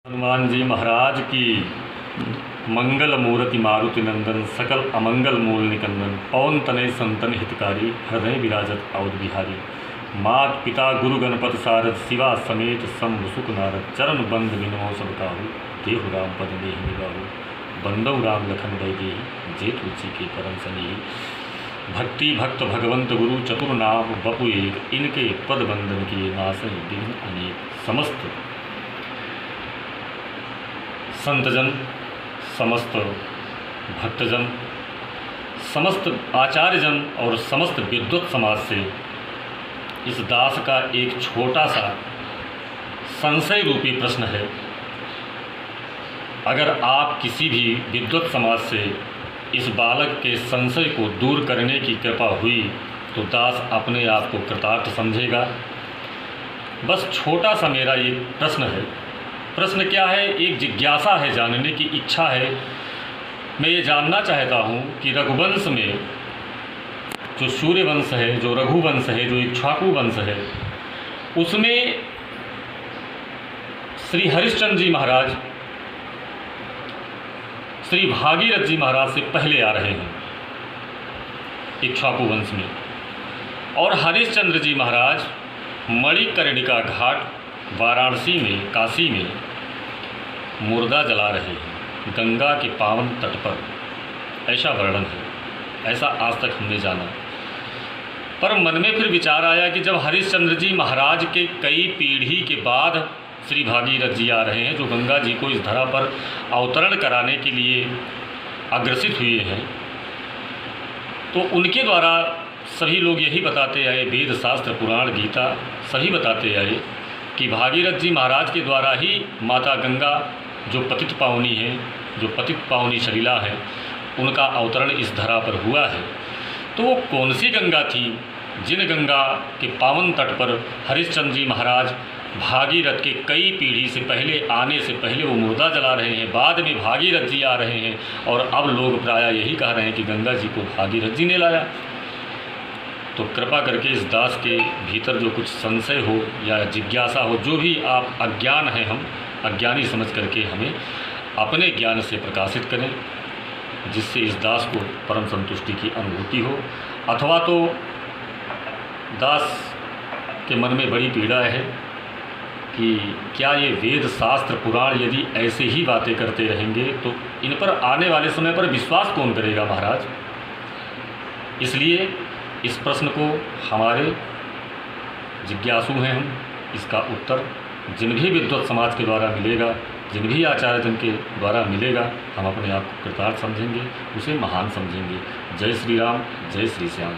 हनुमान जी महाराज की। मंगल मूर्ति मारुति नंदन, सकल अमंगल मूल निकंदन, पवन तनय संतन हितकारी, हृदय विराजत अवध बिहारी। मात पिता गुरु गणपति सारद, शिवा समेत शंभु सुख नारद। चरण बंद बिनमो सब काहू, देहु राम पद देहि निबाहु। बंदौ राम लखन बैदेहि, जेठ रुचि के परम सनेहि। भक्ति भक्त भगवंत गुरु चतुर नाम बपु एक, इनके पद बंदन किए नासै विघ्न अनेक। समस्त संतजन, समस्त भक्तजन, समस्त आचार्यजन और समस्त विद्वत समाज से इस दास का एक छोटा सा संशय रूपी प्रश्न है। अगर आप किसी भी विद्वत समाज से इस बालक के संशय को दूर करने की कृपा हुई तो दास अपने आप को कृतार्थ समझेगा। बस छोटा सा मेरा ये प्रश्न है। प्रश्न क्या है? एक जिज्ञासा है, जानने की इच्छा है। मैं ये जानना चाहता हूँ कि रघुवंश में जो सूर्यवंश है, जो रघुवंश है, जो इक्ष्वाकु वंश है, उसमें श्री हरिश्चंद्र जी महाराज श्री भागीरथ जी महाराज से पहले आ रहे हैं इक्ष्वाकु वंश में। और हरिश्चंद्र जी महाराज मणिकर्णिका घाट वाराणसी में, काशी में मुर्दा जला रहे हैं गंगा के पावन तट पर, ऐसा वर्णन है। ऐसा आज तक हमने जाना। पर मन में फिर विचार आया कि जब हरिश्चंद्र जी महाराज के कई पीढ़ी के बाद श्री भागीरथ जी आ रहे हैं, जो गंगा जी को इस धरा पर अवतरण कराने के लिए अग्रसित हुए हैं, तो उनके द्वारा सभी लोग यही बताते आए, वेद शास्त्र पुराण गीता सभी बताते आए कि भागीरथ जी महाराज के द्वारा ही माता गंगा जो पतित पावनी है, जो पतित पावनी सलीला है, उनका अवतरण इस धरा पर हुआ है। तो वो कौन सी गंगा थी जिन गंगा के पावन तट पर हरिश्चंद्र जी महाराज भागीरथ के कई पीढ़ी से पहले आने से पहले वो मुर्दा जला रहे हैं, बाद में भागीरथ जी आ रहे हैं और अब लोग प्रायः यही कह रहे हैं कि गंगा जी को भागीरथ जी ने लाया। तो कृपा करके इस दास के भीतर जो कुछ संशय हो या जिज्ञासा हो, जो भी आप अज्ञान हैं, हम अज्ञानी समझ करके हमें अपने ज्ञान से प्रकाशित करें, जिससे इस दास को परम संतुष्टि की अनुभूति हो। अथवा तो दास के मन में बड़ी पीड़ा है कि क्या ये वेद शास्त्र पुराण यदि ऐसे ही बातें करते रहेंगे तो इन पर आने वाले समय पर विश्वास कौन करेगा महाराज। इसलिए इस प्रश्न को हमारे जिज्ञासु हैं हम, इसका उत्तर जिन भी विद्वत समाज के द्वारा मिलेगा, जिन भी आचार्यजन के द्वारा मिलेगा, हम अपने आप को कृतार्थ समझेंगे, उसे महान समझेंगे। जय श्री राम, जय श्री श्याम।